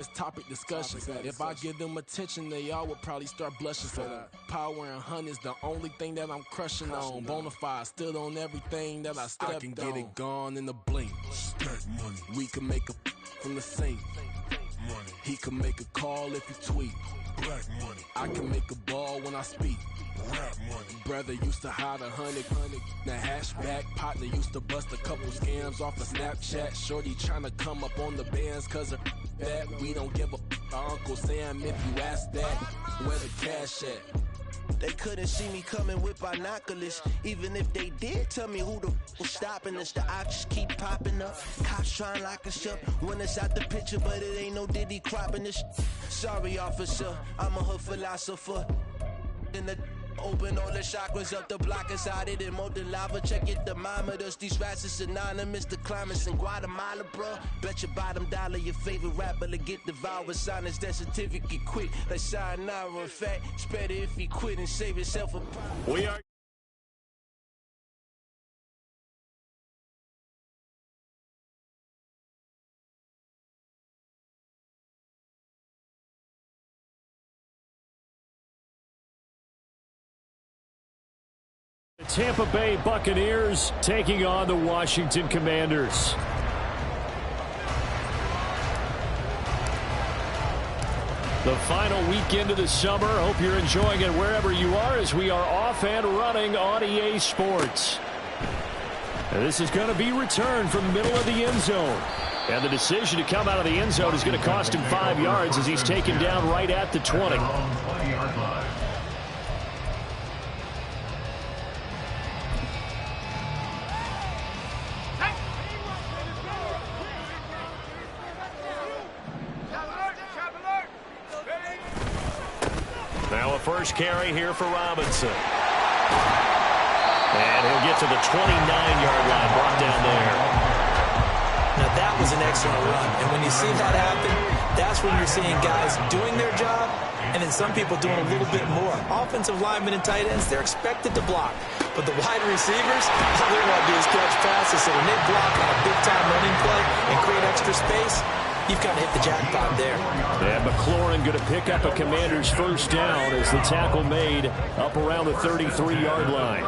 It's topic discussions. If I give them attention, they all would probably start blushing. So power and honey is the only thing that I'm crushing on. Bonafide, stood on everything that I stepped on. I can get it gone in a blink. Stack money. We can make a from the sink. Money. He can make a call if you tweet. Black money. I can make a ball when I speak. Rap money. Brother used to hide 100. The hashback partner used to bust a couple scams off of Snapchat. Shorty tryna come up on the bands cause of that. We don't give a Uncle Sam if you ask that. Where the cash at? They couldn't see me coming with binoculars. Even if they did, tell me who the was stopping us. The options keep popping up. Cops trying to lock us up. When it's out the picture, but it ain't no Diddy cropping this. Sorry, officer, I'm a hood philosopher. In the open all the chakras up the block inside it and molten lava. Check it, thermometers. These rats is synonymous. The climates in Guatemala, bro. Bet your bottom dollar your favorite rapper to get devoured. Sign his death certificate quick. Like sayonara. In fact, it's better if he quit and save himself a problem. We are. The Tampa Bay Buccaneers taking on the Washington Commanders. The final weekend of the summer. Hope you're enjoying it wherever you are as we are off and running on EA Sports. And this is going to be returned from the middle of the end zone. And the decision to come out of the end zone is going to cost him 5 yards as he's taken down right at the 20. Now a first carry here for Robinson. And he'll get to the 29-yard line, brought down there. Now that was an excellent run. And when you see that happen, that's when you're seeing guys doing their job and then some people doing a little bit more. Offensive linemen and tight ends, they're expected to block. But the wide receivers, all they want to do is catch passes. So when they block on a big-time running play and create extra space, you've kind of hit the jackpot there. And McLaurin going to pick up a Commander's first down as the tackle made up around the 33-yard line.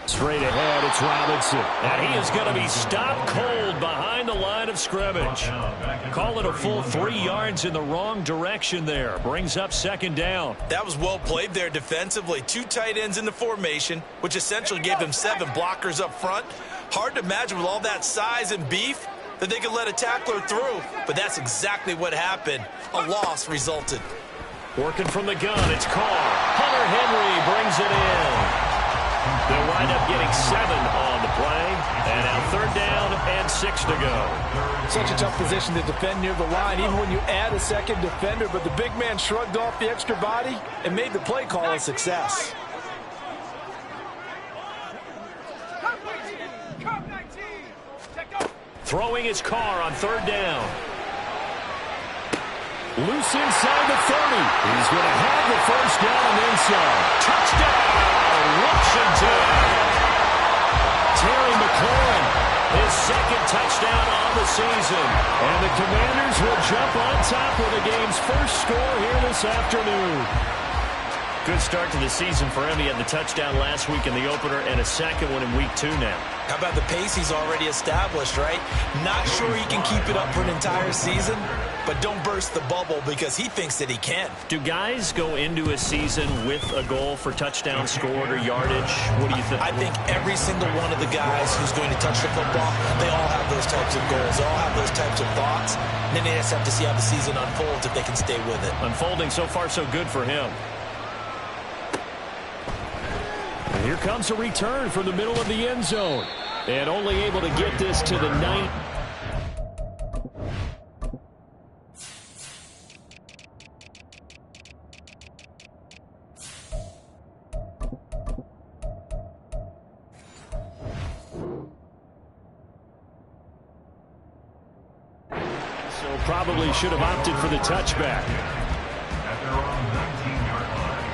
Straight ahead, it's Robinson. And he is going to be stopped cold behind the line of scrimmage. Call it a full 3 yards in the wrong direction there. Brings up second down. That was well played there defensively. 2 tight ends in the formation, which essentially gave them 7 blockers up front. Hard to imagine with all that size and beef that they could let a tackler through, but that's exactly what happened. A loss resulted. Working from the gun, it's Carr. Hunter Henry brings it in. They'll wind up getting 7 on the play, and now 3rd down and 6 to go. Such a tough position to defend near the line, even when you add a second defender, but the big man shrugged off the extra body and made the play call a success. Throwing his Carr on 3rd down. Loose inside the 30. He's going to have the first down and then some. Touchdown, Washington. Terry McLaurin, his 2nd touchdown on the season. And the Commanders will jump on top with the game's first score here this afternoon. Good start to the season for him. He had the touchdown last week in the opener and a 2nd one in week 2 now. How about the pace he's already established, right? Not sure he can keep it up for an entire season, but don't burst the bubble because he thinks that he can. Do guys go into a season with a goal for touchdown scored or yardage? What do you think? I think every single one of the guys who's going to touch the football, they all have those types of goals. They all have those types of thoughts. And then they just have to see how the season unfolds if they can stay with it. Unfolding so far so good for him. And here comes a return from the middle of the end zone. And only able to get this to the 9. So probably should have opted for the touchback. At their own 19-yard line.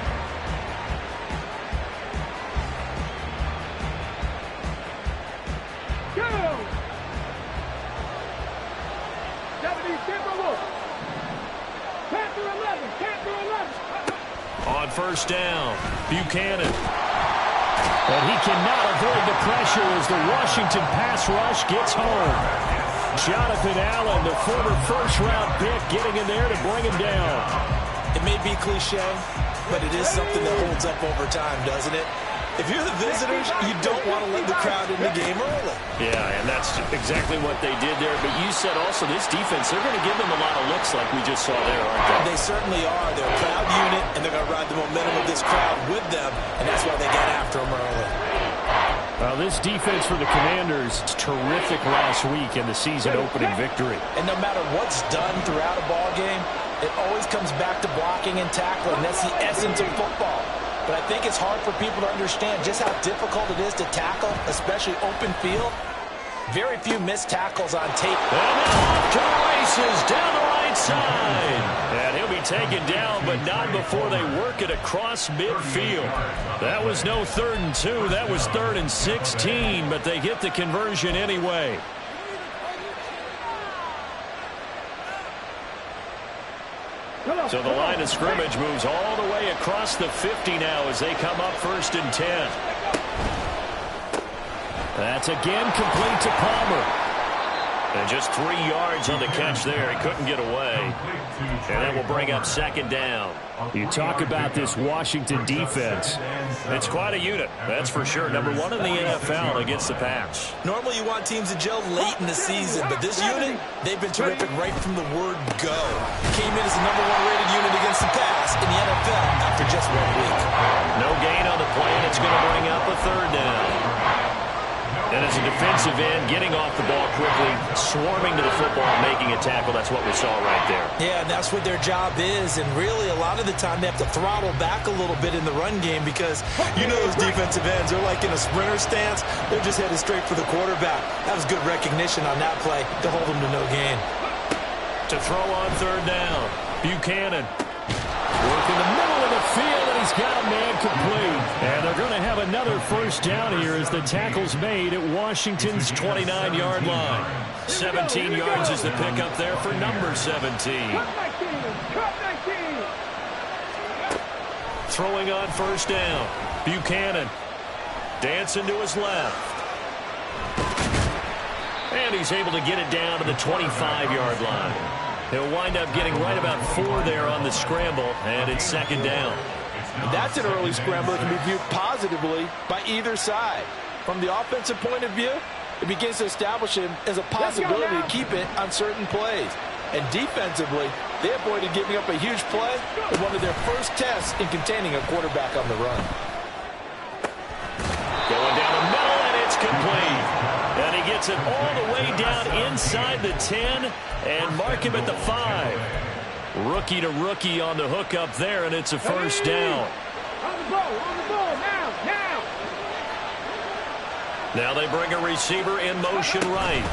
On first down, Buchanan. And he cannot avoid the pressure as the Washington pass rush gets home. Jonathan Allen, the former first-round pick, getting in there to bring him down. It may be cliche, but it is something that holds up over time, doesn't it? If you're the visitors, you don't want to let the crowd in the game early. Yeah, and that's exactly what they did there. But you said also this defense, they're going to give them a lot of looks like we just saw there, aren't they? They certainly are. They're a proud unit, and they're going to ride the momentum of this crowd with them, and that's why they got after them early. Well, this defense for the Commanders is terrific last week in the season-opening victory. And no matter what's done throughout a ball game, it always comes back to blocking and tackling. That's the essence of football. But I think it's hard for people to understand just how difficult it is to tackle, especially open field. Very few missed tackles on tape. And off to the races down the right side. And he'll be taken down, but not before they work it across midfield. That was no 3rd and 2. That was 3rd and 16, but they get the conversion anyway. So the line of scrimmage moves all the way across the 50 now as they come up 1st and 10. That's again complete to Palmer. And just 3 yards on the catch there. He couldn't get away. And that will bring up 2nd down. You talk about this Washington defense. It's quite a unit, that's for sure. #1 in the NFL against the pass. Normally you want teams to gel late in the season, but this unit, they've been terrific right from the word go. Came in as the #1 rated unit against the pass in the NFL after just 1 week. No gain on the play, and it's going to bring up a 3rd down. And as a defensive end, getting off the ball quickly, swarming to the football, making a tackle, that's what we saw right there. Yeah, and that's what their job is, and really a lot of the time they have to throttle back a little bit in the run game because you know those defensive ends, they're like in a sprinter stance, they're just headed straight for the quarterback. That was good recognition on that play to hold them to no gain. To throw on 3rd down, Buchanan. Work in the middle of the field, and he's got a man complete. And they're going to have another 1st down here as the tackle's made at Washington's 29-yard line. 17 yards is the pickup there for number 17. Throwing on 1st down, Buchanan. Dancing to his left. And he's able to get it down to the 25-yard line. He'll wind up getting right about 4 there on the scramble, and it's 2nd down. That's an early scramble that can be viewed positively by either side. From the offensive point of view, it begins to establish him as a possibility to keep it on certain plays. And defensively, they avoided giving up a huge play in one of their first tests in containing a quarterback on the run. Going down the middle, and it's complete. And he gets it all the way down inside the 10 and mark him at the 5. Rookie to rookie on the hook up there, and it's a 1st down. On the ball, now. Now they bring a receiver in motion right.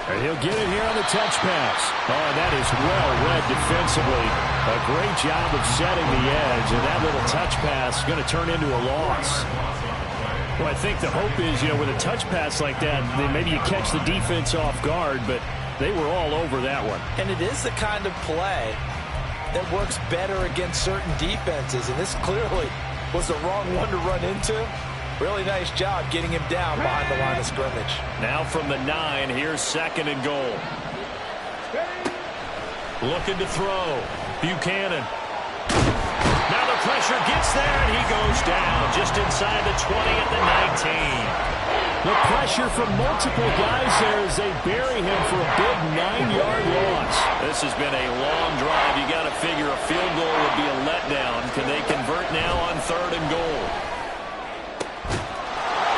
And he'll get it here on the touch pass. Oh, that is well read defensively. A great job of setting the edge, and that little touch pass is going to turn into a loss. Well, I think the hope is, with a touch pass like that, then maybe you catch the defense off guard, but they were all over that one. And it is the kind of play that works better against certain defenses, and this clearly was the wrong one to run into. Really nice job getting him down behind the line of scrimmage. Now from the 9, here's 2nd and goal. Looking to throw. Buchanan. Now the pressure gets there, and he goes down just inside the 20 at the 19. The pressure from multiple guys there as they bury him for a big 9-yard loss. This has been a long drive. You got to figure a field goal would be a letdown. Can they convert now on 3rd and goal?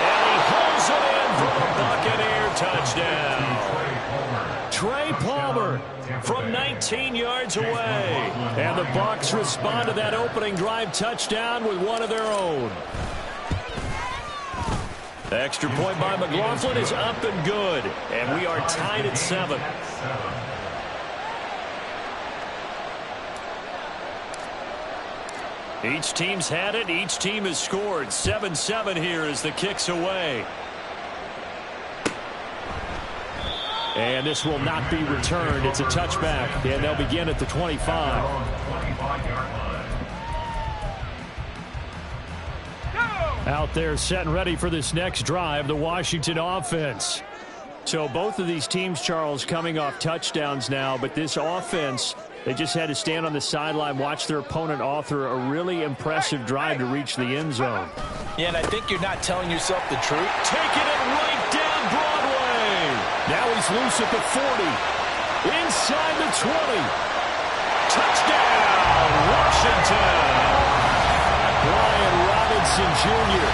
And he holds it in for the Buccaneer touchdown. Trey Palmer from 19 yards away. And the Bucs respond to that opening drive touchdown with one of their own. The extra point by McLaughlin is up and good. And we are tied at 7. Each team's had it. Each team has scored. 7-7 here as the kick's away. And this will not be returned. It's a touchback, and they'll begin at the 25. Out there set and ready for this next drive, the Washington offense. So both of these teams, Charles, coming off touchdowns now, but this offense, they just had to stand on the sideline, watch their opponent author a really impressive drive to reach the end zone. Yeah, and I think you're not telling yourself the truth. Taking it right down Broadway. Now he's loose at the 40. Inside the 20. Touchdown, Washington. Brian Robinson Jr.,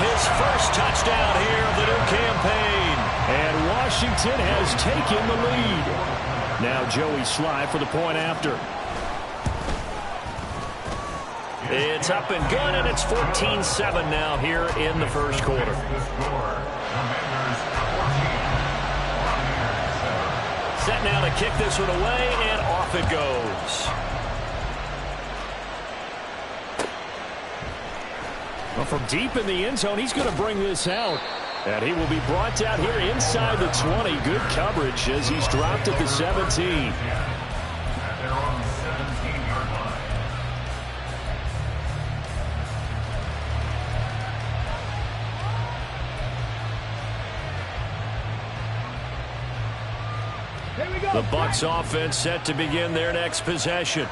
his first touchdown here of the new campaign. And Washington has taken the lead. Now Joey Sly for the point after. It's up and good, and it's 14-7 now here in the first quarter. Set now to kick this one away, and off it goes. Well, from deep in the end zone, he's going to bring this out. And he will be brought down here inside the 20. Good coverage as he's dropped at the 17. The Bucs offense set to begin their next possession.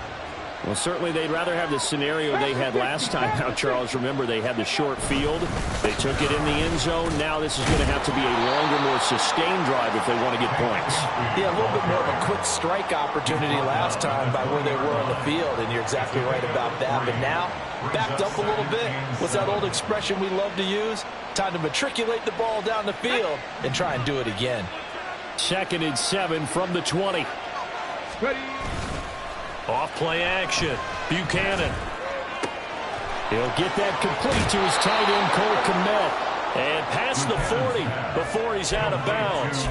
Well, certainly they'd rather have the scenario they had last time. Now, Charles, remember, they had the short field. They took it in the end zone. Now this is going to have to be a longer, more sustained drive if they want to get points. Yeah, a little bit more of a quick strike opportunity last time by where they were on the field, and you're exactly right about that. But now, backed up a little bit. What's that old expression we love to use? Time to matriculate the ball down the field and try and do it again. 2nd and 7 from the 20. Ready. Off play action. Buchanan. He'll get that complete to his tight end, Cole Kmet. And past the 40 before he's out of bounds.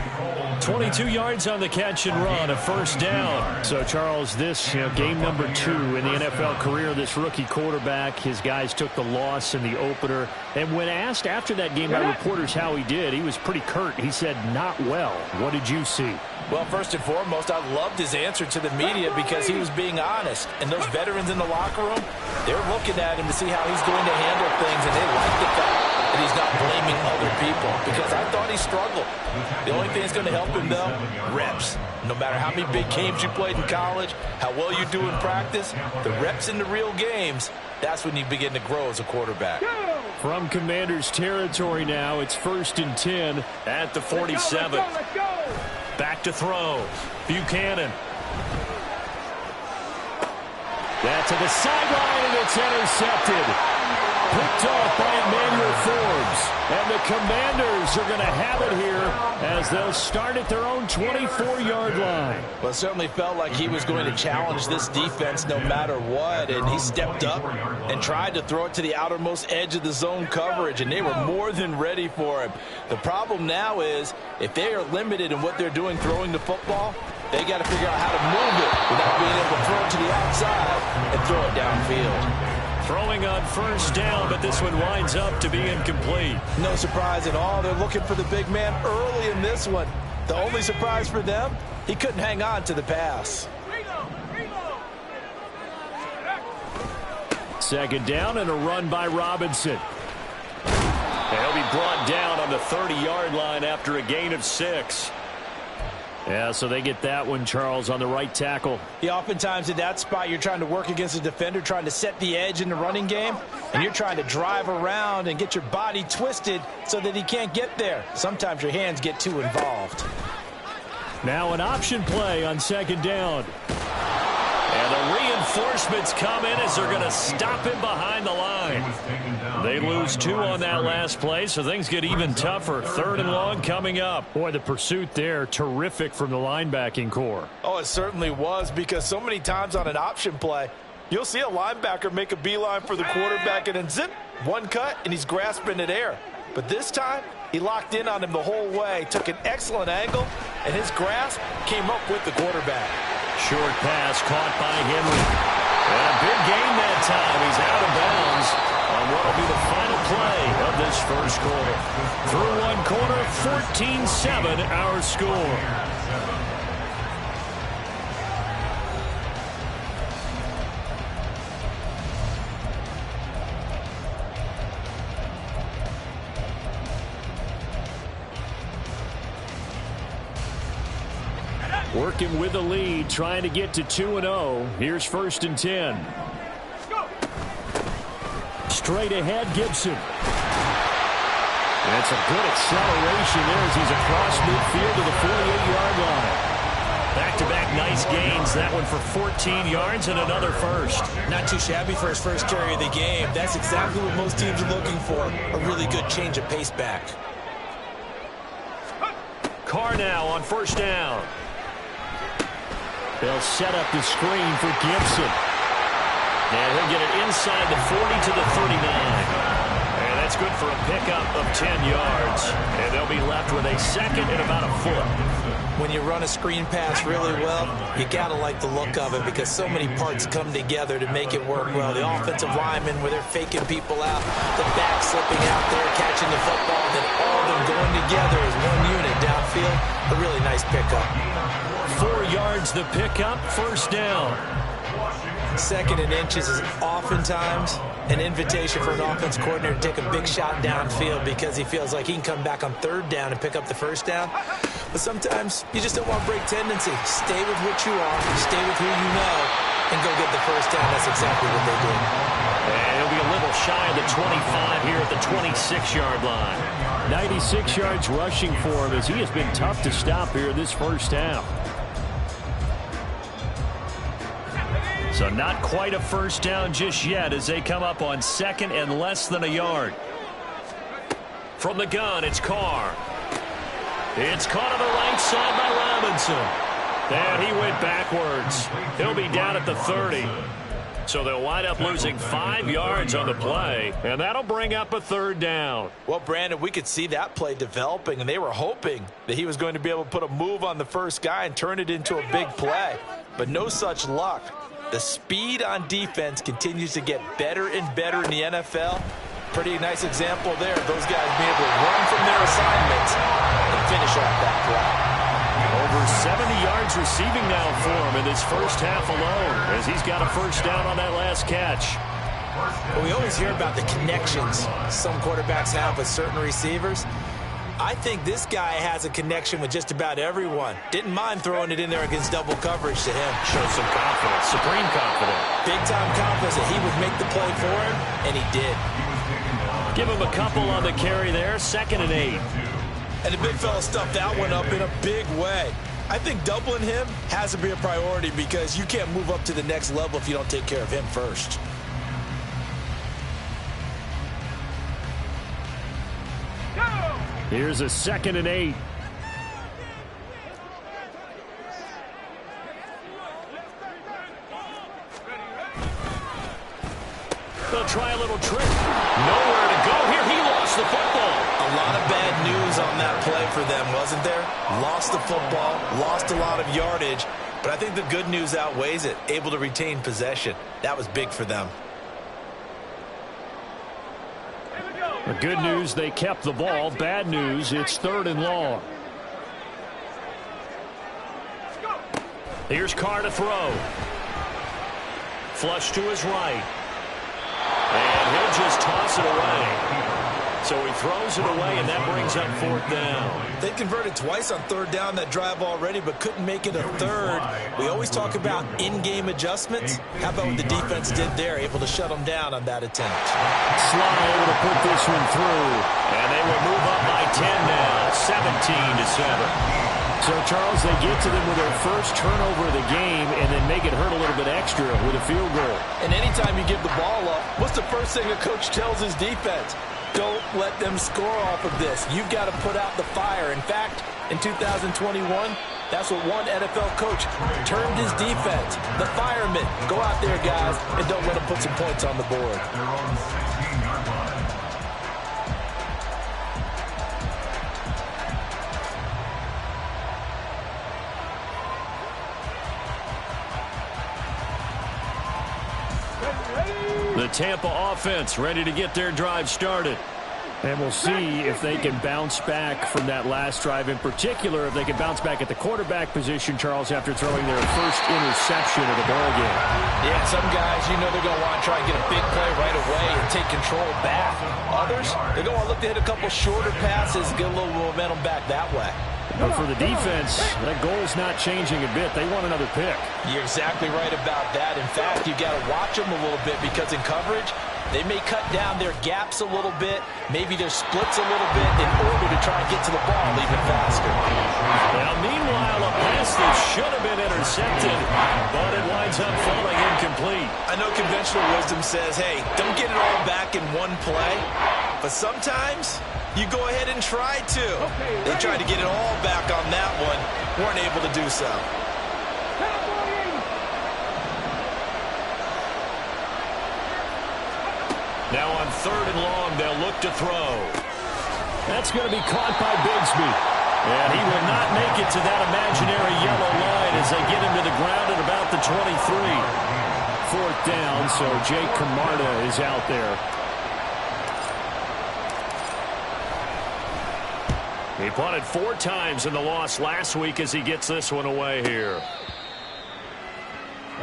22 yards on the catch and run, a first down. So, Charles, this game number 2 in the NFL career, this rookie quarterback, his guys took the loss in the opener. And when asked after that game by reporters how he did, he was pretty curt. He said, not well. What did you see? Well, first and foremost, I loved his answer to the media because he was being honest. And those veterans in the locker room, they're looking at him to see how he's going to handle things, and they like the fact that he's not blaming other people, because I thought he struggled. The only thing that's going to help him, though, reps. No matter how many big games you played in college, how well you do in practice, the reps in the real games, that's when you begin to grow as a quarterback. From Commanders territory now, it's 1st and 10 at the 47. Let's go. Back to throw. Buchanan. That's to the sideline, and it's intercepted. Picked off by Emmanuel Forbes. And the Commanders are going to have it here as they'll start at their own 24-yard line. Well, it certainly felt like he was going to challenge this defense no matter what, and he stepped up and tried to throw it to the outermost edge of the zone coverage, and they were more than ready for him. The problem now is if they are limited in what they're doing throwing the football, they got to figure out how to move it without being able to throw it to the outside and throw it downfield. Throwing on first down, but this one winds up to be incomplete. No surprise at all. They're looking for the big man early in this one. The only surprise for them, he couldn't hang on to the pass. 2nd down and a run by Robinson. And he'll be brought down on the 30-yard line after a gain of 6. Yeah, so they get that one, Charles, on the right tackle. Yeah, oftentimes in that spot, you're trying to work against a defender, trying to set the edge in the running game, and you're trying to drive around and get your body twisted so that he can't get there. Sometimes your hands get too involved. Now an option play on 2nd down. And the reinforcements come in as they're going to stop him behind the line. They lose 2 on that last play, so things get even tougher. 3rd and long coming up. Boy, the pursuit there, terrific from the linebacking core. Oh, it certainly was, because so many times on an option play, you'll see a linebacker make a beeline for the quarterback and then zip, one cut, and he's grasping at air. But this time, he locked in on him the whole way, took an excellent angle, and his grasp came up with the quarterback. Short pass caught by Henry. And a big gain that time. He's out of bounds on what will be the final play of this first quarter. Through one quarter, 14-7 our score. Working with the lead, trying to get to 2-0. Here's 1st and 10. Straight ahead, Gibson. That's a good acceleration there as he's across midfield to the 48-yard line. Back-to-back nice gains. That one for 14 yards and another first. Not too shabby for his first carry of the game. That's exactly what most teams are looking for. A really good change of pace back. Carr now on 1st down. They'll set up the screen for Gibson. And he'll get it inside the 40 to the 39. And that's good for a pickup of 10 yards. And they'll be left with a second and about a foot. When you run a screen pass really well, you got to like the look of it because so many parts come together to make it work well. The offensive linemen, where they're faking people out, the back slipping out there, catching the football, then all of them going together as one unit downfield. A really nice pickup. 4 yards the pickup, 1st down. 2nd and inches is oftentimes an invitation for an offense coordinator to take a big shot downfield because he feels like he can come back on 3rd down and pick up the 1st down. But sometimes you just don't want to break tendency. Stay with what you are, stay with who you know, and go get the 1st down. That's exactly what they did. And he'll be a little shy of the 25 here at the 26-yard line. 96 yards rushing for him as he has been tough to stop here this first half. So not quite a 1st down just yet as they come up on 2nd and less than a yard. From the gun, it's Carr. It's caught on the right side by Robinson. And he went backwards. He'll be down at the 30. So they'll wind up losing 5 yards on the play, and that'll bring up a 3rd down. Well, Brandon, we could see that play developing, and they were hoping that he was going to be able to put a move on the first guy and turn it into a big play. But no such luck. The speed on defense continues to get better and better in the NFL. Pretty nice example there. Those guys being able to run from their assignments and finish off that play. Over 70 yards receiving now for him in this first half alone as he's got a 1st down on that last catch. Well, we always hear about the connections some quarterbacks have with certain receivers. I think this guy has a connection with just about everyone. Didn't mind throwing it in there against double coverage to him. Showed some confidence, supreme confidence. Big-time confidence that he would make the play for him, and he did. Give him a couple on the carry there, 2nd and 8. And the big fella stuffed that one up in a big way. I think doubling him has to be a priority because you can't move up to the next level if you don't take care of him first. Here's a 2nd and 8. They'll try a little trick. Nowhere to go here. He lost the football. A lot of bad news on that play for them, wasn't there? Lost the football, lost a lot of yardage, but I think the good news outweighs it. Able to retain possession. That was big for them. The good news, they kept the ball. Bad news, it's 3rd and long. Here's Carr to throw. Flush to his right. And he'll just toss it away. So he throws it away, and that brings up 4th down. They converted twice on 3rd down that drive already, but couldn't make it a 3rd. We always talk about in-game adjustments. How about what the defense did there, able to shut them down on that attempt? Sly able to put this one through, and they will move up by 10 now, 17-7. So, Charles, they get to them with their first turnover of the game and then make it hurt a little bit extra with a field goal. And anytime you give the ball up, what's the first thing a coach tells his defense? Don't let them score off of this. You've got to put out the fire. In fact, in 2021, that's what one NFL coach termed his defense. The firemen. Go out there, guys, and don't let them put some points on the board. The Tampa offense ready to get their drive started. And we'll see if they can bounce back from that last drive. In particular, if they can bounce back at the quarterback position, Charles, after throwing their first interception of the ballgame. Yeah, some guys, you know they're going to want to try and get a big play right away and take control back. Others, they're going to look to hit a couple shorter passes, get a little momentum back that way. But for the defense, that goal's not changing a bit. They want another pick. You're exactly right about that. In fact, you got to watch them a little bit because in coverage, they may cut down their gaps a little bit, maybe their splits a little bit in order to try and get to the ball even faster. Now, meanwhile, a pass that should have been intercepted, but it winds up falling incomplete. I know conventional wisdom says, hey, don't get it all back in one play, but sometimes you go ahead and try to. They tried to get it all back on that one, weren't able to do so. Now on 3rd and long, they'll look to throw. That's going to be caught by Bigsby. And he will not make it to that imaginary yellow line as they get him to the ground at about the 23. 4th down, so Jake Camarda is out there. He punted 4 times in the loss last week as he gets this one away here.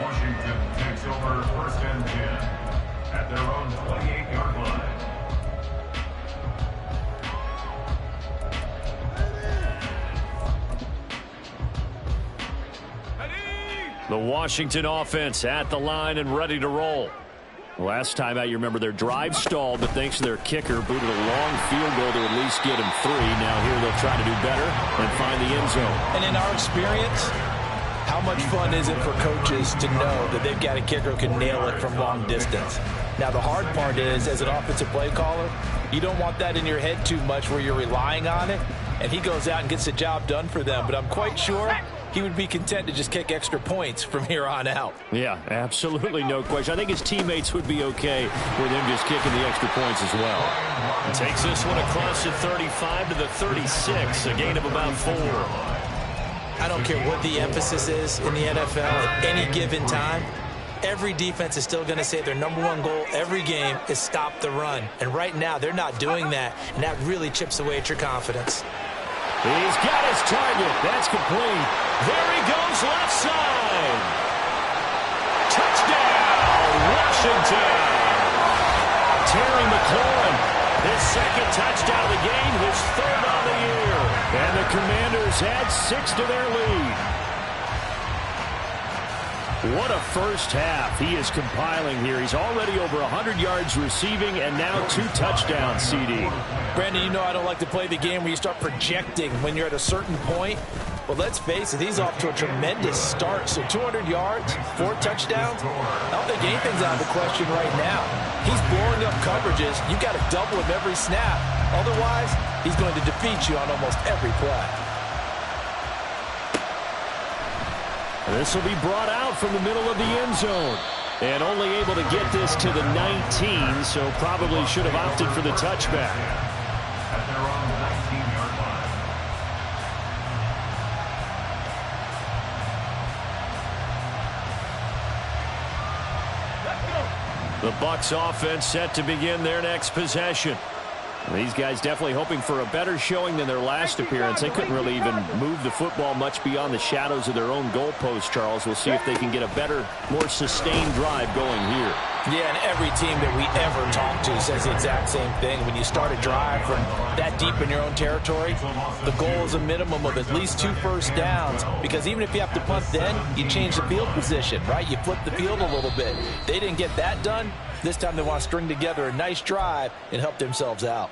Washington takes over 1st and 10 at their own 28-yard line. The Washington offense at the line and ready to roll. Last time out, you remember their drive stalled, but thanks to their kicker, booted a long field goal to at least get him 3. Now here they'll try to do better and find the end zone. And in our experience, how much fun is it for coaches to know that they've got a kicker who can nail it from long distance? Now, the hard part is, as an offensive play caller, you don't want that in your head too much where you're relying on it, and he goes out and gets the job done for them. But I'm quite sure he would be content to just kick extra points from here on out. Yeah, absolutely no question. I think his teammates would be okay with him just kicking the extra points as well. He takes this one across the 35 to the 36, a gain of about 4. I don't care what the emphasis is in the NFL at any given time. Every defense is still going to say their #1 goal every game is stop the run. And right now, they're not doing that, and that really chips away at your confidence. He's got his target. That's complete. There he goes, left side. Touchdown, Washington. Terry McLaurin, his 2nd touchdown of the game, his 3rd on the year. And the Commanders add 6 to their lead. What a first half he is compiling here. He's already over 100 yards receiving and now 2 touchdowns, CD. Brandon, you know I don't like to play the game where you start projecting when you're at a certain point. But let's face it, he's off to a tremendous start. So 200 yards, 4 touchdowns. I don't think anything's out of the question right now. He's blowing up coverages. You've got to double him every snap. Otherwise, he's going to defeat you on almost every play. This will be brought out from the middle of the end zone. And only able to get this to the 19, so probably should have opted for the touchback. At their own 19-yard line. The Bucs offense set to begin their next possession. These guys definitely hoping for a better showing than their last appearance. They couldn't really even move the football much beyond the shadows of their own goalpost, Charles. We'll see if they can get a better, more sustained drive going here. Yeah, and every team that we ever talk to says the exact same thing. When you start a drive from that deep in your own territory, the goal is a minimum of at least 2 first downs, because even if you have to punt then, you change the field position, right? You flip the field a little bit. They didn't get that done. This time they want to string together a nice drive and help themselves out.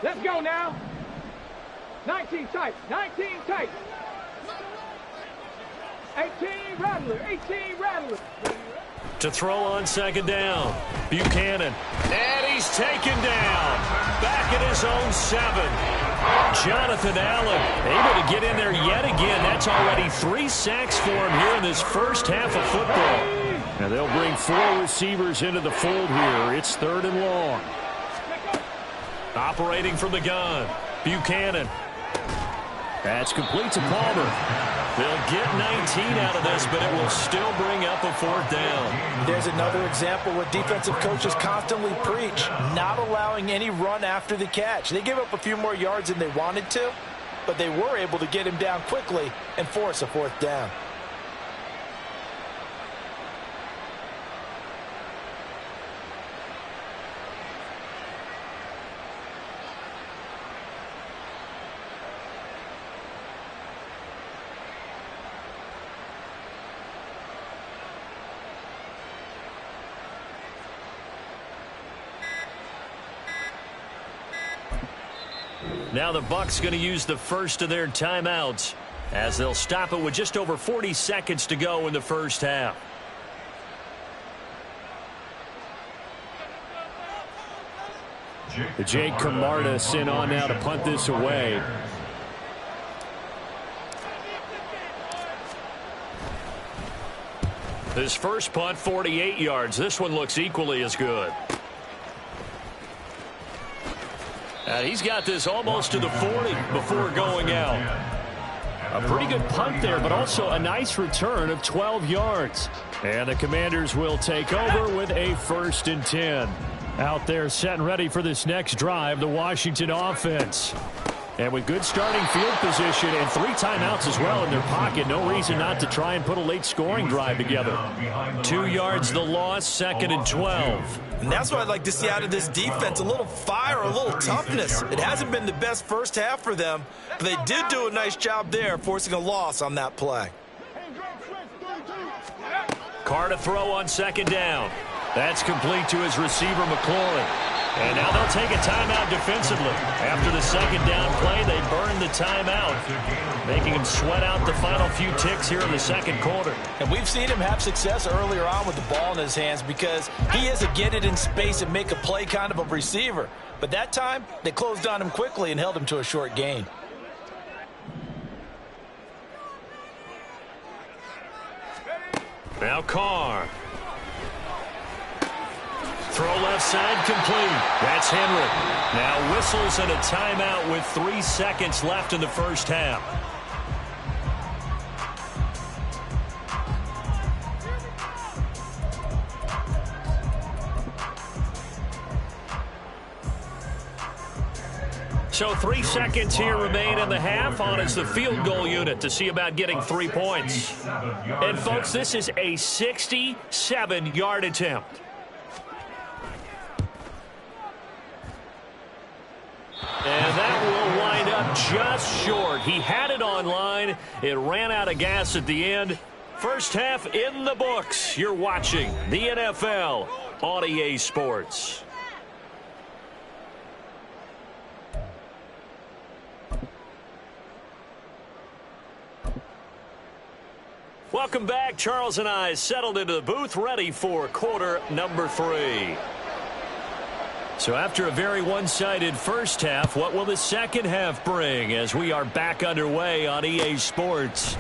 Let's go now. 19 tight. 19 tight. 18 Rattler. 18 Rattler. To throw on 2nd down. Buchanan. And he's taken down. Back at his own 7. Jonathan Allen able to get in there yet again. That's already 3 sacks for him here in this first half of football. Now they'll bring 4 receivers into the fold here. It's 3rd and long. Operating from the gun, Buchanan. That's complete to Palmer. They'll get 19 out of this, but it will still bring up a 4th down. There's another example where defensive coaches constantly preach, not allowing any run after the catch. They gave up a few more yards than they wanted to, but they were able to get him down quickly and force a 4th down. Now the Bucs going to use the first of their timeouts as they'll stop it with just over 40 seconds to go in the first half. Jake Camarda sent on now to punt this away. His first punt, 48 yards. This one looks equally as good. And he's got this almost to the 40 before going out. A pretty good punt there, but also a nice return of 12 yards. And the Commanders will take over with a 1st and 10. Out there set and ready for this next drive, the Washington offense. And with good starting field position and 3 timeouts as well in their pocket, no reason not to try and put a late scoring drive together. 2 yards the loss, 2nd and 12. And that's what I'd like to see out of this defense, a little fire, a little toughness. It hasn't been the best first half for them, but they did do a nice job there, forcing a loss on that play. Carr to throw on 2nd down. That's complete to his receiver, McCloy. And now they'll take a timeout defensively. After the 2nd down play, they burn the timeout, making him sweat out the final few ticks here in the 2nd quarter. And we've seen him have success earlier on with the ball in his hands because he is a get it in space and make a play kind of a receiver. But that time, they closed on him quickly and held him to a short gain. Now Carr. Throw left side complete. That's Henry. Now whistles and a timeout with 3 seconds left in the first half. So 3 seconds here remain in the half. On is the field goal unit to see about getting 3 points. And folks, this is a 67-yard attempt. And that will wind up just short. He had it on line. It ran out of gas at the end. First half in the books. You're watching the NFL on EA Sports. Welcome back. Charles and I settled into the booth, ready for quarter number 3. So after a very one-sided first half, what will the second half bring as we are back underway on EA Sports?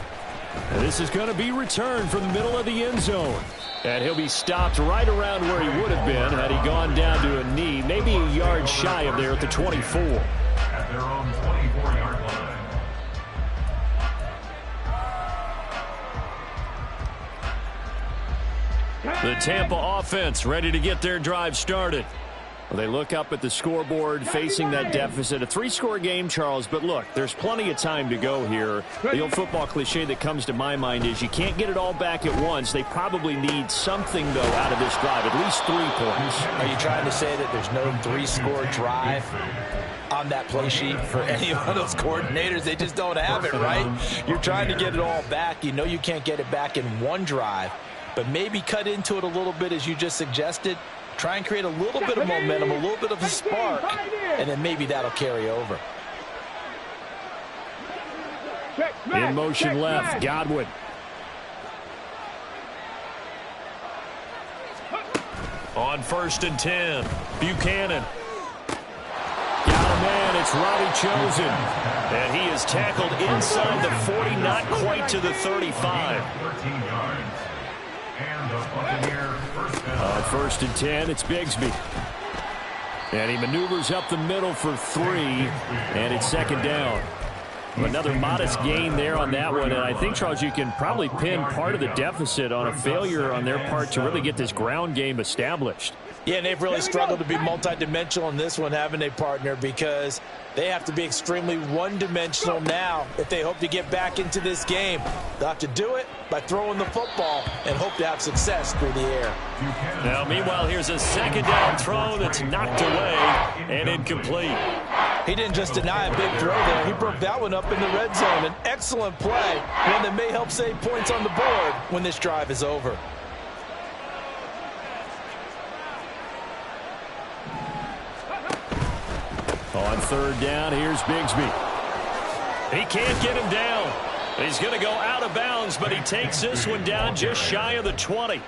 And this is going to be returned from the middle of the end zone. And he'll be stopped right around where he would have been had he gone down to a knee, maybe a yard shy of there at the 24. At their own 24-yard line. The Tampa offense ready to get their drive started. Well, they look up at the scoreboard facing that deficit. A 3-score game, Charles, but look, there's plenty of time to go here. The old football cliche that comes to my mind is you can't get it all back at once. They probably need something, though, out of this drive, at least 3 points. Are you trying to say that there's no 3-score drive on that play sheet for any one of those coordinators? They just don't have it, right? You're trying to get it all back. You know you can't get it back in one drive, but maybe cut into it a little bit as you just suggested. Try and create a little bit of momentum, a little bit of a spark, and then maybe that'll carry over. In motion left, Godwin. On 1st and 10, Buchanan. Got a man and it's Robbie Chosen. And he is tackled inside the 40, not quite to the 35. 13 yards. And the Buccaneer first down. On 1st and 10, it's Bigsby. And he maneuvers up the middle for 3, and it's 2nd down. Another modest gain there on that one, and I think, Charles, you can probably pin part of the deficit on a failure on their part to really get this ground game established. Yeah, and they've really struggled to be multidimensional in this one, having a partner, because they have to be extremely one-dimensional now if they hope to get back into this game. They'll have to do it by throwing the football and hope to have success through the air. Now, meanwhile, here's a 2nd down throw that's knocked away and incomplete. He didn't just deny a big throw there. He broke that one up in the red zone. An excellent play, one that may help save points on the board when this drive is over. On 3rd down, here's Bigsby. He can't get him down. He's going to go out of bounds, but he takes this one down just shy of the 20.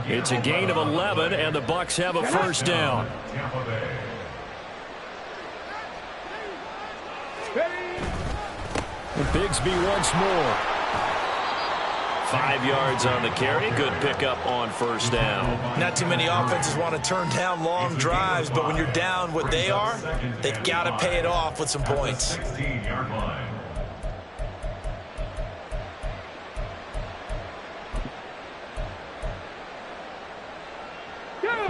It's a gain of 11, and the Bucs have a 1st down. Bigsby once more. 5 yards on the carry. Good pickup on 1st down. Not too many offenses want to turn down long drives, but when you're down what they are, they've got to pay it off with some points. 16-yard line.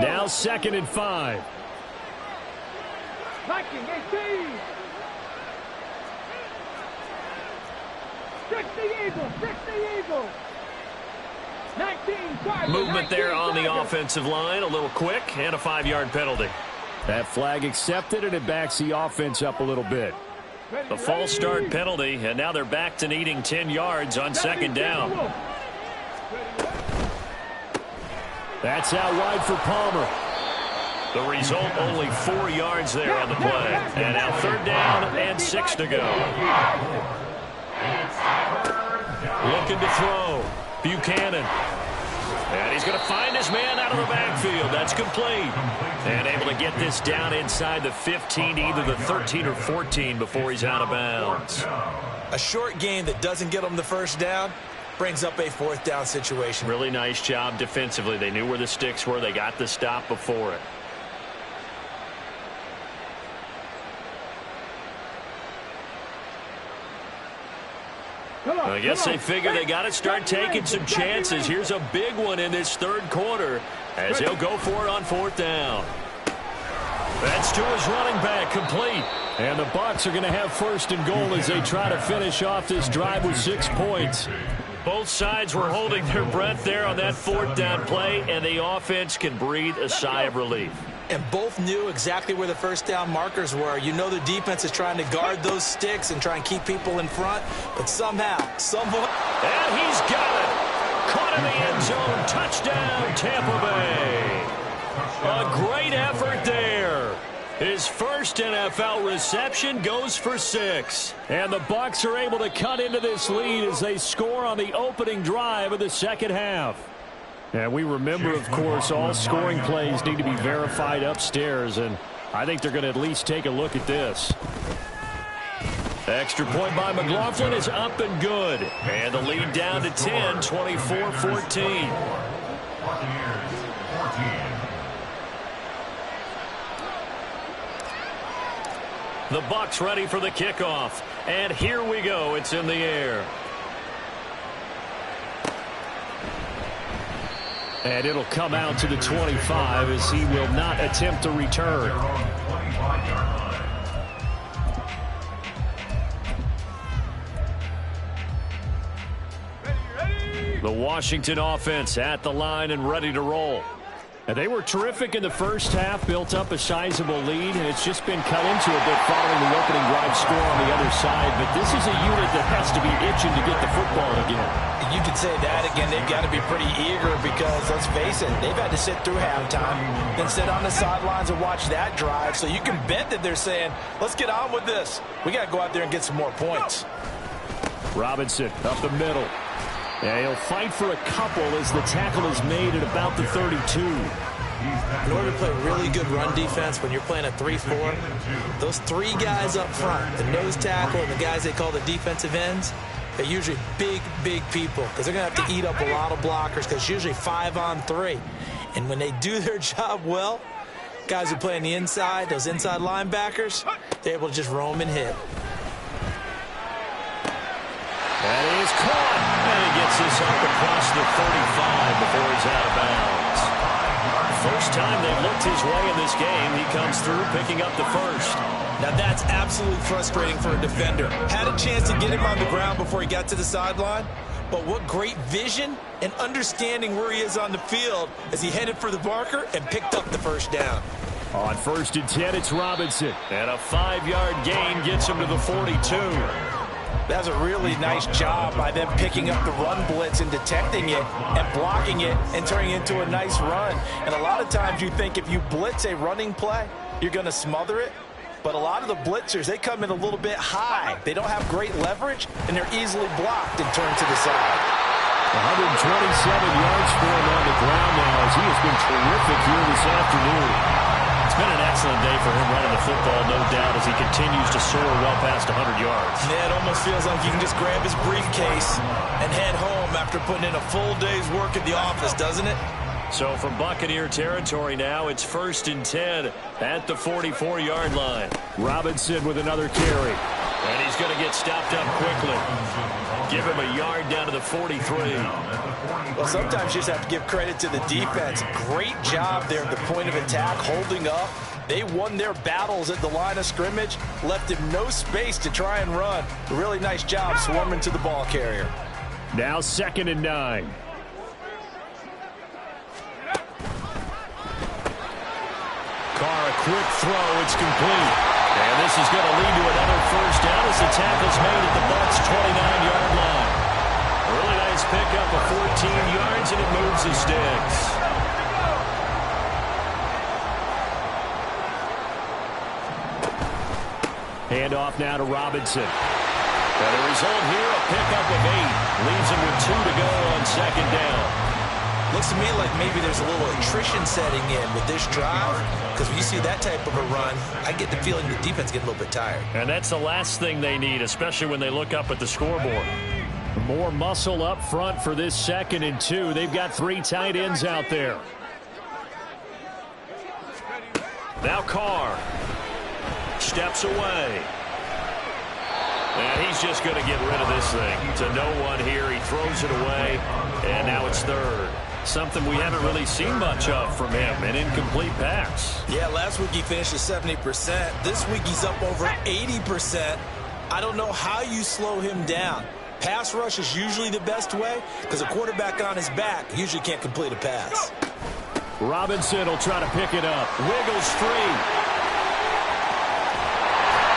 Now 2nd and 5. Viking 18. Fix the Eagles. Fix the Eagles. 19 target. Movement there on the target. offensive line. A little quick and a 5-yard penalty. That flag accepted, and it backs the offense up a little bit. The false start penalty, and now they're back to needing 10 yards on 2nd down. That's out wide for Palmer. The result, only 4 yards there on the play. And now 3rd down and 6 to go. Looking to throw. Buchanan. And he's going to find his man out of the backfield. That's complete. And able to get this down inside the 15, either the 13 or 14 before he's out of bounds. A short game that doesn't get them the 1st down brings up a 4th down situation. Really nice job defensively. They knew where the sticks were. They got the stop before it. I guess they figure they got to start taking some chances. Here's a big one in this 3rd quarter as he'll go for it on 4th down. That's to his running back, complete. And the Bucs are going to have 1st and goal as they try to finish off this drive with 6 points. Both sides were holding their breath there on that 4th down play, and the offense can breathe a sigh of relief. And both knew exactly where the 1st down markers were. You know the defense is trying to guard those sticks and try and keep people in front, but somehow, someone... And he's got it. Caught in the end zone. Touchdown, Tampa Bay. A great effort there. His 1st NFL reception goes for 6. And the Bucs are able to cut into this lead as they score on the opening drive of the 2nd half. And we remember, of course, all scoring plays need to be verified upstairs, and I think they're going to at least take a look at this. Extra point by McLaughlin is up and good. And the lead down to 10, 24-14. The Bucs ready for the kickoff. And here we go. It's in the air. And it'll come out to the 25 as he will not attempt to return. The Washington offense at the line and ready to roll. And they were terrific in the 1st half, built up a sizable lead, and it's just been cut into a bit following the opening drive score on the other side. But this is a unit that has to be itching to get the football again. You could say that again. They've got to be pretty eager because, let's face it, they've had to sit through halftime, then sit on the sidelines and watch that drive. So you can bet that they're saying, let's get on with this. We got to go out there and get some more points. Robinson up the middle. Yeah, he'll fight for a couple as the tackle is made at about the 32. In order to play really good run defense when you're playing a 3-4, those three guys up front, the nose tackle and the guys they call the defensive ends, they're usually big, big people because they're going to have to eat up a lot of blockers because it's usually 5-on-3. And when they do their job well, guys who play on the inside, those inside linebackers, they're able to just roam and hit. That is caught. And he gets this up across the 35 before he's out of bounds. First time they've looked his way in this game, he comes through picking up the first. Now that's absolutely frustrating for a defender. Had a chance to get him on the ground before he got to the sideline, but what great vision and understanding where he is on the field as he headed for the marker and picked up the first down. On 1st and 10, it's Robinson. And a 5-yard gain gets him to the 42. That's a really nice job by them picking up the run blitz and detecting it and blocking it and turning it into a nice run. And a lot of times you think if you blitz a running play, you're going to smother it. But a lot of the blitzers, they come in a little bit high. They don't have great leverage, and they're easily blocked and turned to the side. 127 yards for him on the ground now as he has been terrific here this afternoon. It's been an excellent day for him running the football, no doubt, as he continues to soar well past 100 yards. Yeah, it almost feels like you can just grab his briefcase and head home after putting in a full day's work at the office, doesn't it? So from Buccaneer territory now, it's 1st and 10 at the 44-yard line. Robinson with another carry. And he's going to get stopped up quickly. Give him a yard down to the 43. Well, sometimes you just have to give credit to the defense. Great job there at the point of attack, holding up. They won their battles at the line of scrimmage, left him no space to try and run. A really nice job swarming to the ball carrier. Now 2nd and 9. Carr, a quick throw. It's complete. And this is going to lead to another first down as the tackle's made at the Bucs' 29-yard line. A really nice pickup of 14 yards, and it moves the sticks. Hand off now to Robinson. And the result here, a pickup of 8. Leaves him with 2 to go on 2nd down. Looks to me like maybe there's a little attrition setting in with this drive, because when you see that type of a run, I get the feeling the defense getting a little bit tired. And that's the last thing they need, especially when they look up at the scoreboard. More muscle up front for this 2nd and 2. They've got 3 tight ends out there. Now Carr steps away. And he's just going to get rid of this thing. To no one here. He throws it away, and now it's 3rd. Something we haven't really seen much of from him, an incomplete pass. Yeah, last week he finished at 70%. This week he's up over 80%. I don't know how you slow him down. Pass rush is usually the best way because a quarterback on his back usually can't complete a pass. Robinson will try to pick it up. Wiggles free.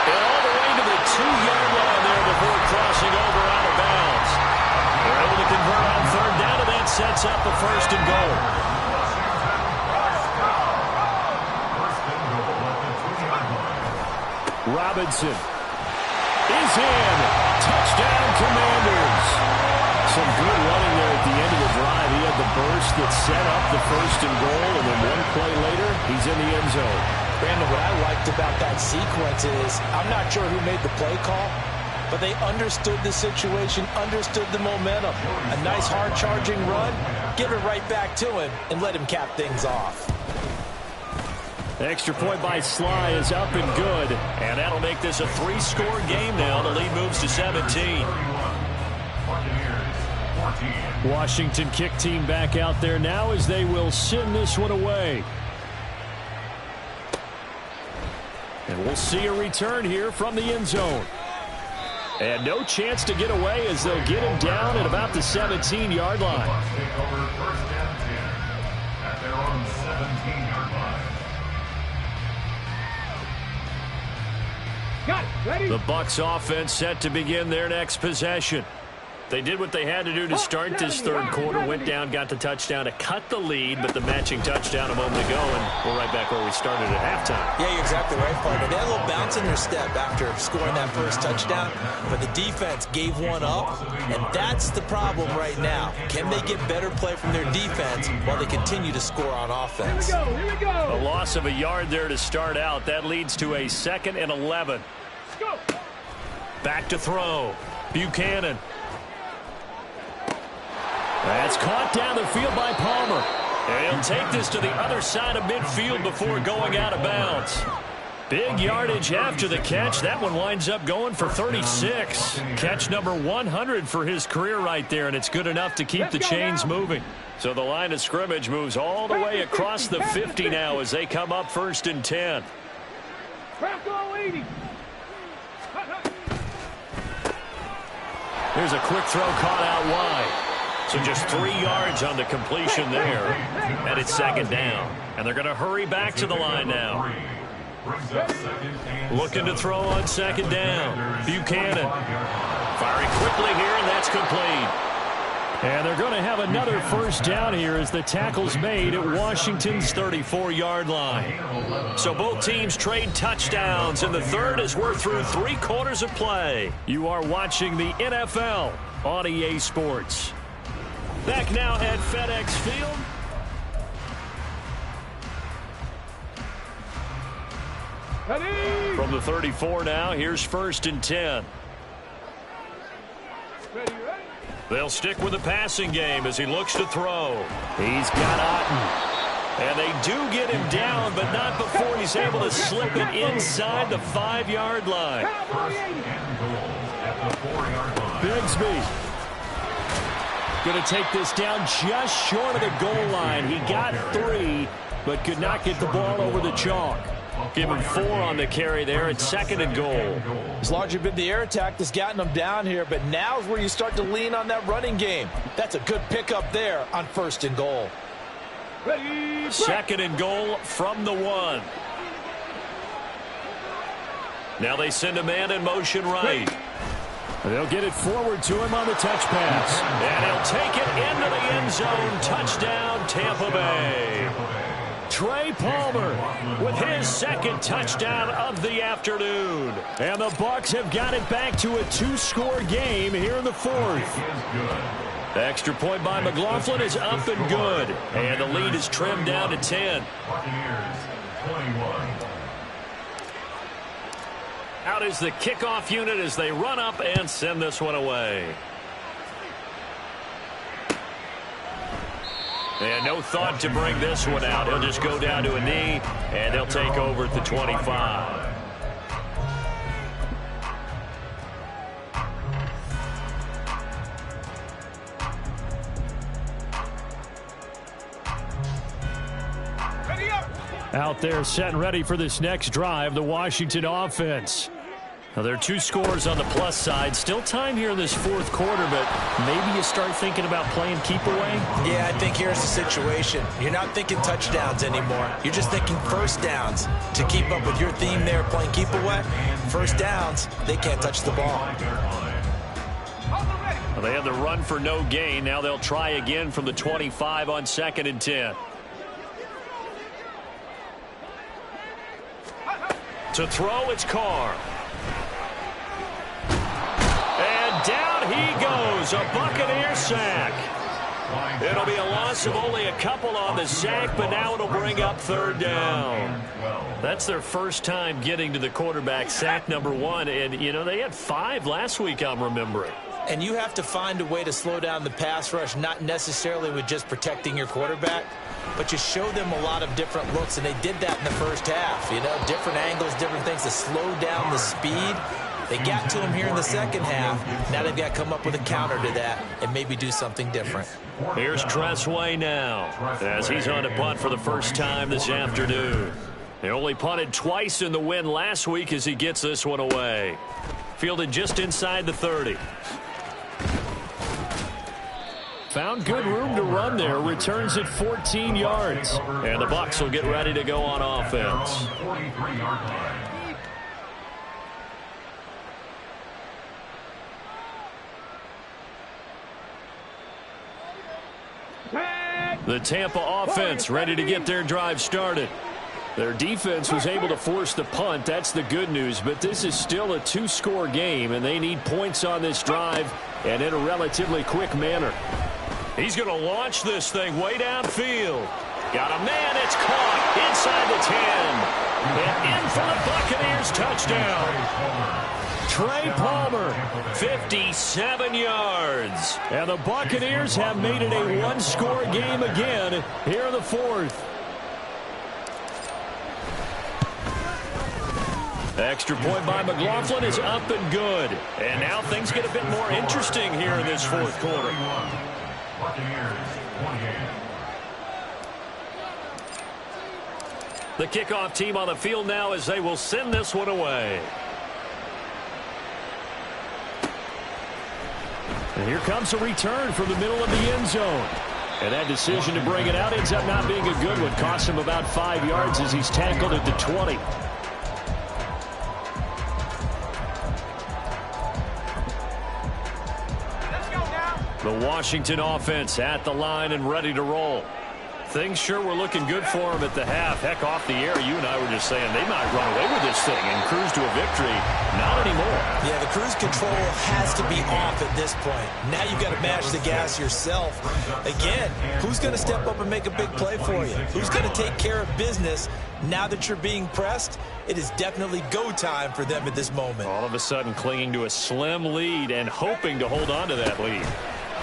And all the way to the 2-yard line there before crossing over out of bounds. They're able to convert on 3rd down, and that sets up a 1st and goal. Robinson is in. Touchdown, Commanders. Some good running there at the end of the drive. He had the burst that set up the 1st and goal, and then one play later, he's in the end zone. Brandon, what I liked about that sequence is I'm not sure who made the play call, but they understood the situation, understood the momentum. A nice hard-charging run, give it right back to him, and let him cap things off. Extra point by Sly is up and good, and that'll make this a 3-score game now. The lead moves to 17. Washington kick team back out there now as they will send this one away. And we'll see a return here from the end zone. And no chance to get away as they'll get him down at about the 17-yard line. Take over 1st and 10 at their own 17-yard line. Got it. Ready? The Bucs offense set to begin their next possession. They did what they had to do to start this third quarter. Went down, got the touchdown to cut the lead, but the matching touchdown a moment ago, and we're right back where we started at halftime. Yeah, you're exactly right, partner. They had a little bounce in their step after scoring that first touchdown, but the defense gave one up, and that's the problem right now. Can they get better play from their defense while they continue to score on offense? Here we go. A loss of a yard there to start out. That leads to a 2nd and 11. Go. Back to throw. Buchanan. That's caught down the field by Palmer. And he'll take this to the other side of midfield before going out of bounds. Big yardage after the catch. That one winds up going for 36. Catch number 100 for his career right there, and it's good enough to keep the chains moving. So the line of scrimmage moves all the way across the 50 now as they come up 1st and 10. Crack all 80. Here's a quick throw caught out wide. So just 3 yards on the completion there. And it's 2nd down. And they're going to hurry back to the line now. Looking to throw on 2nd down. Buchanan. Firing quickly here, and that's complete. And they're going to have another 1st down here as the tackle's made at Washington's 34-yard line. So both teams trade touchdowns, and the third as we're through 3 quarters of play. You are watching the NFL on EA Sports. Back now at FedEx Field. Ready. From the 34 now, here's 1st and 10. Ready. They'll stick with the passing game as he looks to throw. He's got Otten. And they do get him down, but not before he's able to slip it inside the 5-yard line. Bigsby going to take this down just short of the goal line. He got 3, but could not get the ball over the chalk. Give him 4 on the carry there. It's 2nd and goal. It's largely been the air attack that's gotten them down here, but now's where you start to lean on that running game. That's a good pickup there on 1st and goal. Ready. 2nd and goal from the 1. Now they send a man in motion right. They'll get it forward to him on the touch pass. And he'll take it into the end zone. Touchdown, Tampa Bay. Trey Palmer with his 2nd touchdown of the afternoon. And the Bucs have got it back to a 2-score game here in the 4th. The extra point by McLaughlin is up and good. And the lead is trimmed down to 10. Out is the kickoff unit as they run up and send this one away. And no thought to bring this one out. He'll just go down to a knee, and they'll take over at the 25. Out there set and ready for this next drive, the Washington offense. Now, there are 2 scores on the plus side. Still time here in this 4th quarter, but maybe you start thinking about playing keep away? Yeah, I think here's the situation. You're not thinking touchdowns anymore. You're just thinking 1st downs. To keep up with your theme there, playing keep away, 1st downs, they can't touch the ball. Well, they had the run for no gain. Now they'll try again from the 25 on 2nd and 10. To throw, it's Carr. And down he goes. A Buccaneer sack. It'll be a loss of only a couple on the sack, but now it'll bring up 3rd down. That's their first time getting to the quarterback, sack number 1. And, you know, they had 5 last week, I'm remembering. And you have to find a way to slow down the pass rush, not necessarily with just protecting your quarterback, but you show them a lot of different looks, and they did that in the first half. You know, different angles, different things to slow down the speed. They got to him here in the second half. Now they've got to come up with a counter to that and maybe do something different. Here's Tressway now as he's on to punt for the first time this afternoon. They only punted twice in the win last week as he gets this one away. Fielded just inside the 30. Found good room to run there. Returns at 14 yards. And the Bucs will get ready to go on offense. The Tampa offense ready to get their drive started. Their defense was able to force the punt. That's the good news. But this is still a two-score game, and they need points on this drive and in a relatively quick manner. He's going to launch this thing way downfield. Got a man. It's caught inside the 10. And in for the Buccaneers touchdown. Trey Palmer, 57 yards. And the Buccaneers have made it a one-score game again here in the fourth. Extra point by McLaughlin is up and good. And now things get a bit more interesting here in this fourth quarter. The kickoff team on the field now as they will send this one away. And here comes a return from the middle of the end zone. And that decision to bring it out ends up not being a good one. Cost him about 5 yards as he's tackled at the 20. The Washington offense at the line and ready to roll. Things sure were looking good for them at the half. Heck, off the air, you and I were just saying they might run away with this thing and cruise to a victory. Not anymore. Yeah, the cruise control has to be off at this point. Now you've got to match the gas yourself. Again, who's going to step up and make a big play for you? Who's going to take care of business now that you're being pressed? It is definitely go time for them at this moment. All of a sudden clinging to a slim lead and hoping to hold on to that lead.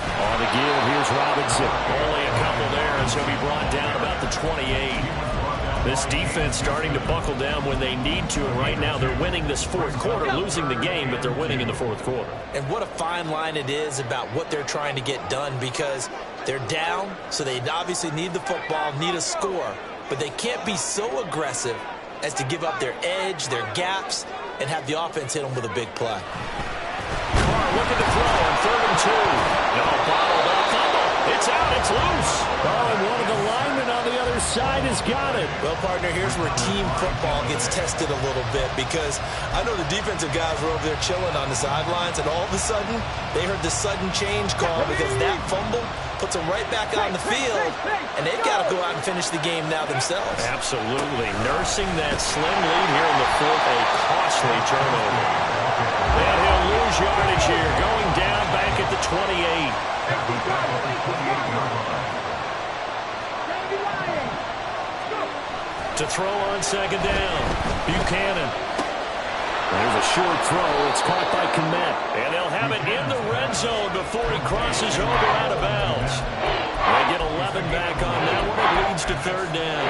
On the give, here's Robinson. Only a couple there as he'll be brought down about the 28. This defense starting to buckle down when they need to, and right now they're winning this fourth quarter, losing the game, but they're winning in the fourth quarter. And what a fine line it is about what they're trying to get done, because they're down, so they obviously need the football, need a score, but they can't be so aggressive as to give up their edge, their gaps, and have the offense hit them with a big play. Looking to throw on 3rd and 2. No, bottled up. It's out. It's loose. Oh, and one of the linemen on the other side has got it. Well, partner, here's where team football gets tested a little bit, because I know the defensive guys were over there chilling on the sidelines, and all of a sudden, they heard the sudden change call because that fumble puts them right back on the field, and they've got to go out and finish the game now themselves. Absolutely. Nursing that slim lead here in the fourth, a costly turnover. And he'll lose yardage here, going down back at the 28. To throw on 2nd down, Buchanan. There's a short throw. It's caught by Kmet. And they'll have it in the red zone before he crosses over out of bounds. They get 11 back on that one. It leads to 3rd down.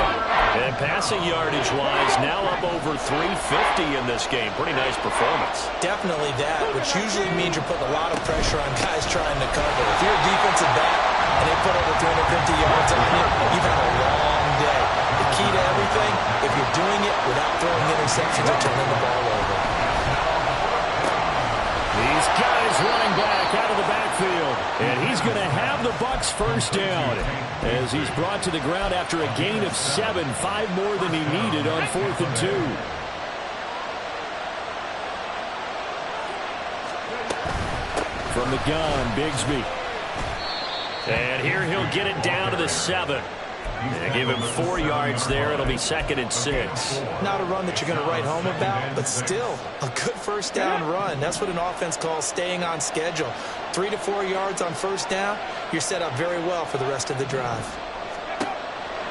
And passing yardage-wise, now up over 350 in this game. Pretty nice performance. Definitely that, which usually means you're putting a lot of pressure on guys trying to cover. If you're a defensive back and they put over 350 yards on you, you've had a long day. The key to everything, if you're doing it without throwing interceptions or turning the ball over. These guys running back out of the backfield. And he's going to have the Bucs first down as he's brought to the ground after a gain of 7, 5 more than he needed on 4th and 2. From the gun, Bigsby. And here he'll get it down to the 7. They give him 4 yards there. It'll be 2nd and 6. Not a run that you're going to write home about, but still a good first down run. That's what an offense calls staying on schedule. 3 to 4 yards on first down, you're set up very well for the rest of the drive.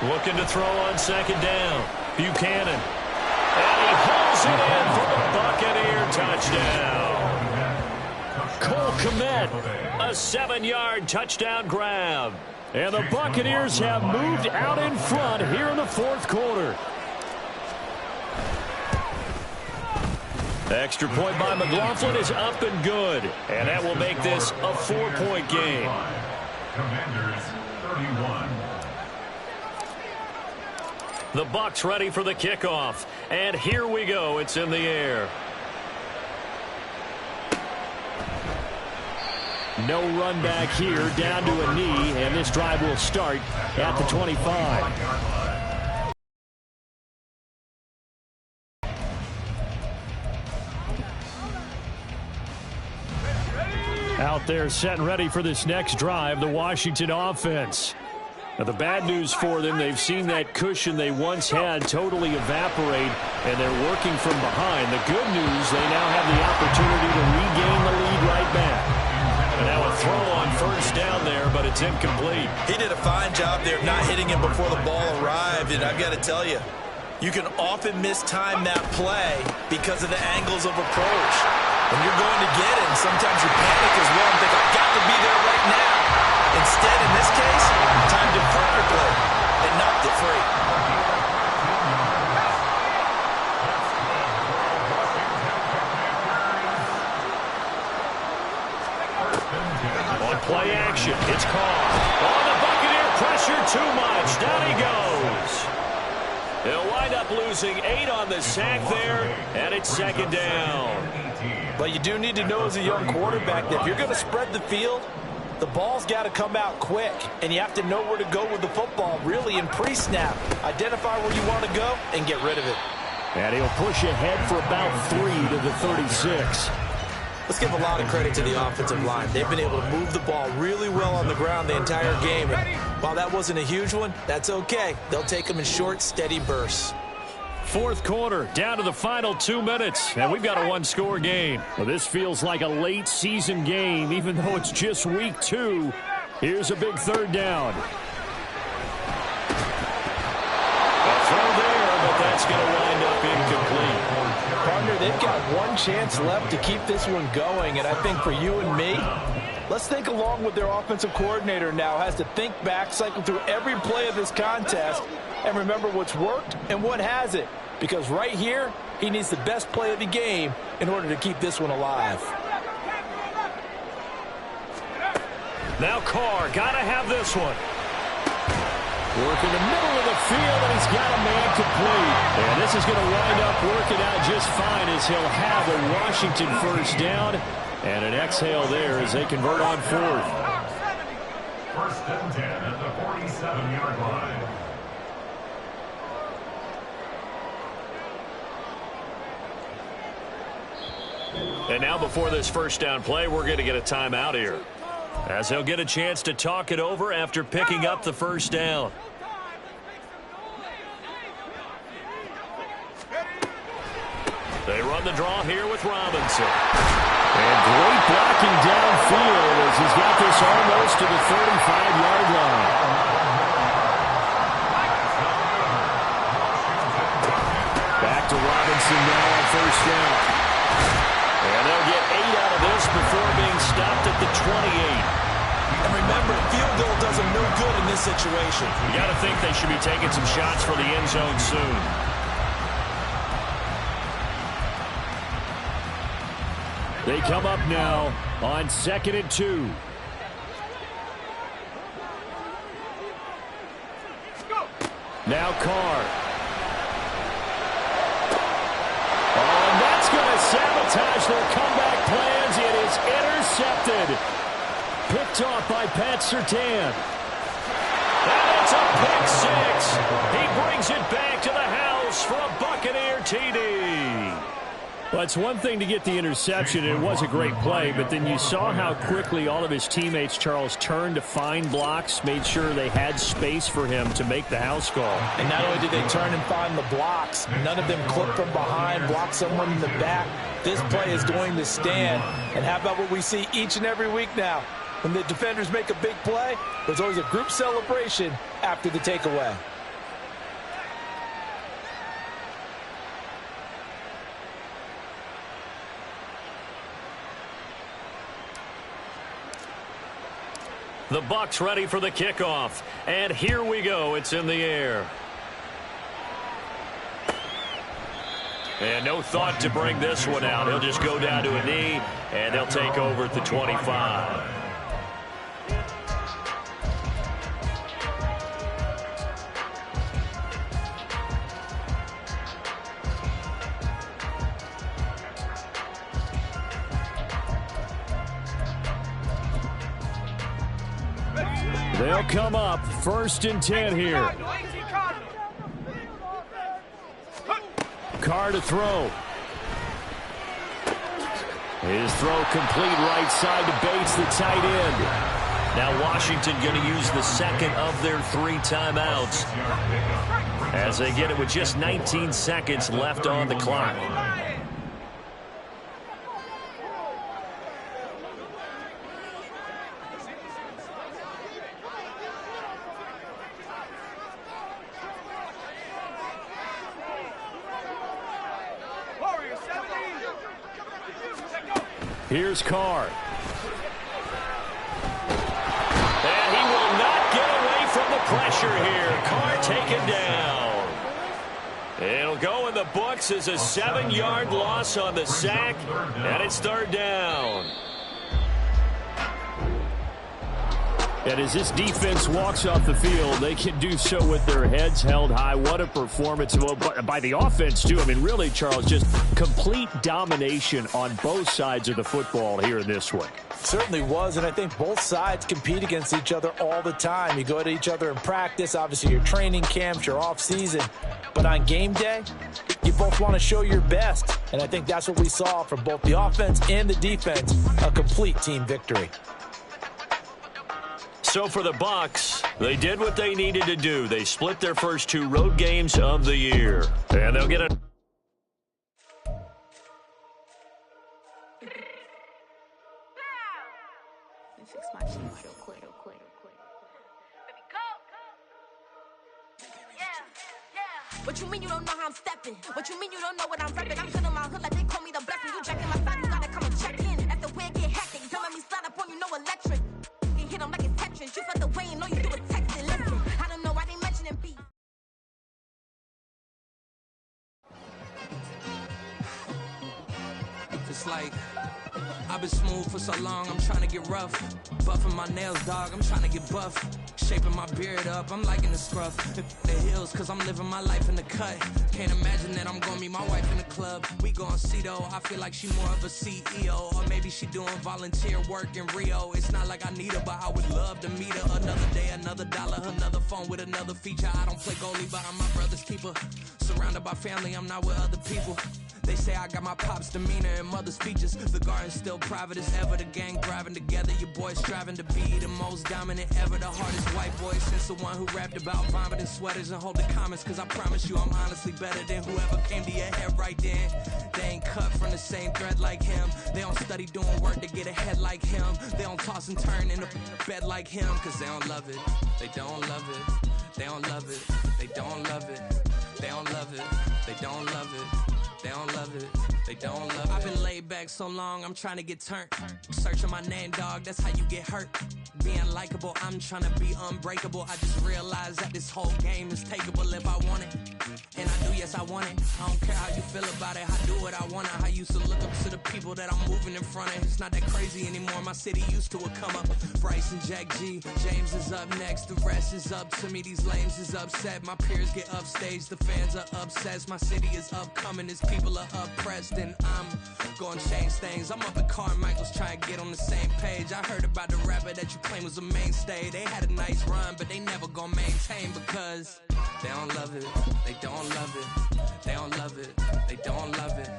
Looking to throw on 2nd down. Buchanan. And he hauls it in for the Buccaneer touchdown. Cole Kmet, a 7-yard touchdown grab. And the Buccaneers have moved out in front here in the fourth quarter. Extra point by McLaughlin is up and good. And that will make this a 4-point game. Commanders 31. The Bucs ready for the kickoff. And here we go. It's in the air. No run back here, down to a knee, and this drive will start at the 25. Out there set and ready for this next drive, the Washington offense. Now, the bad news for them, they've seen that cushion they once had totally evaporate, and they're working from behind. The good news, they now have the opportunity to regain the lead right back. And now a throw on first down there, but it's incomplete. He did a fine job there not hitting him before the ball arrived, and I've got to tell you, you can often mistime that play because of the angles of approach. When you're going to get it, and sometimes you panic as well and think, I've got to be there right now. Instead, in this case, timed it perfectly and knocked it free. On play action, it's caught. On the Buccaneer, pressure too much. Down he goes. They'll wind up losing 8 on the sack there, and it's second down. But you do need to know as a young quarterback that if you're going to spread the field, the ball's got to come out quick, and you have to know where to go with the football, really, in pre-snap. Identify where you want to go and get rid of it. And he'll push ahead for about 3 to the 36. Let's give a lot of credit to the offensive line. They've been able to move the ball really well on the ground the entire game. And while that wasn't a huge one, that's okay. They'll take them in short, steady bursts. Fourth quarter, down to the final 2 minutes, and we've got a one-score game. Well, this feels like a late-season game, even though it's just week 2. Here's a big third down. A throw there, but that's going to wind up incomplete. Partner, they've got one chance left to keep this one going, and I think for you and me, let's think along with their offensive coordinator now has to think back, cycle through every play of this contest, and remember what's worked and what hasn't. Because right here, he needs the best play of the game in order to keep this one alive. Now Carr, got to have this one. Work in the middle of the field, and he's got a man complete. And this is going to wind up working out just fine as he'll have a Washington first down. And an exhale there as they convert on fourth. First and 10 at the 47-yard line. And now before this first down play, we're going to get a timeout here, as he'll get a chance to talk it over after picking up the first down. They run the draw here with Robinson. And great blocking downfield as he's got this almost to the 35-yard line. Back to Robinson now on first down. And they'll get 8 out of this before being stopped at the 28. And remember, field goal does them no good in this situation. You got to think they should be taking some shots for the end zone soon. They come up now on 2nd and 2. Now Carr. Oh, and that's going to sabotage their comeback plans. It is intercepted. Picked off by Pat Surtain. And it's a pick six. He brings it back to the house for a Buccaneer TD. Well, it's one thing to get the interception. It was a great play, but then you saw how quickly all of his teammates, Charles, turned to find blocks, made sure they had space for him to make the house call. And not only did they turn and find the blocks, none of them clip from behind, block someone in the back. This play is going to stand. And how about what we see each and every week now? When the defenders make a big play, there's always a group celebration after the takeaway. The Bucs ready for the kickoff. And here we go. It's in the air. And no thought to bring this one out. He'll just go down to a knee, and they'll take over at the 25. They'll come up 1st and 10 here. Carr to throw. His throw complete right side to Bates, the tight end. Now Washington going to use the second of their 3 timeouts as they get it with just 19 seconds left on the clock. Here's Carr. And he will not get away from the pressure here. Carr taken down. It'll go in the books as a 7-yard loss on the sack, and it's 3rd down. And as this defense walks off the field, they can do so with their heads held high. What a performance by the offense, too. I mean, really, Charles, just complete domination on both sides of the football here in this one. Certainly was, and I think both sides compete against each other all the time. You go at each other in practice, obviously your training camps, your off-season. But on game day, you both want to show your best. And I think that's what we saw from both the offense and the defense, a complete team victory. So for the Bucs, they did what they needed to do. They split their first 2 road games of the year. And they'll get a... Fix my cheeks real quick. Baby, go. Yeah. What you mean you don't know how I'm stepping? What you mean you don't know what I'm repping? I'm good in my hood like they call me the blessing. You jacking my side, you gotta come and check in. After where it get hectic, don't let me slide up on you, no electric. Hit them like it's Tetris. You felt the way and all you do is text it. Listen, I don't know why they mentioning beef. It's like I've been smooth for so long, I'm trying to get rough. Buffing my nails, dog, I'm trying to get buff. Shaping my beard up, I'm liking the scruff. The hills, cause I'm living my life in the cut. Can't imagine that I'm gonna meet my wife in the club. We gon' see though, I feel like she more of a CEO. Or maybe she doing volunteer work in Rio. It's not like I need her, but I would love to meet her. Another day, another dollar, another phone with another feature. I don't play goalie, but I'm my brother's keeper. Surrounded by family, I'm not with other people. They say I got my pop's demeanor and mother's features. The garden's still private as ever. The gang driving together. Your boys striving to be the most dominant ever. The hardest white boy since the one who rapped about vomiting sweaters and holding comments. Cause I promise you I'm honestly better than whoever came to your head right then. They ain't cut from the same thread like him. They don't study doing work to get ahead like him. They don't toss and turn in a bed like him. Cause they don't love it. They don't love it. They don't love it. They don't love it. They don't love it. They don't love it. They don't love it. They don't love it. I've been laid back so long, I'm trying to get turned. Searching my name, dog, that's how you get hurt. Being likable, I'm trying to be unbreakable. I just realized that this whole game is takeable if I want it. And I do, yes, I want it. I don't care how you feel about it. I do what I want it. I used to look up to the people that I'm moving in front of. It's not that crazy anymore. My city used to a come up. Bryce and Jack G. James is up next. The rest is up to me. These lames is upset. My peers get upstaged. The fans are obsessed. My city is upcoming. His people are oppressed. And I'm gonna change things. I'm up at Carmichael's trying to get on the same page. I heard about the rapper that you claim was a mainstay. They had a nice run, but they never gonna maintain because they don't love it. They don't love it. They don't love it. They don't love it.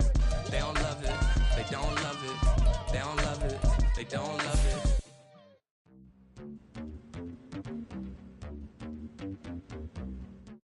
They don't love it. They don't love it. They don't love it. They don't love it.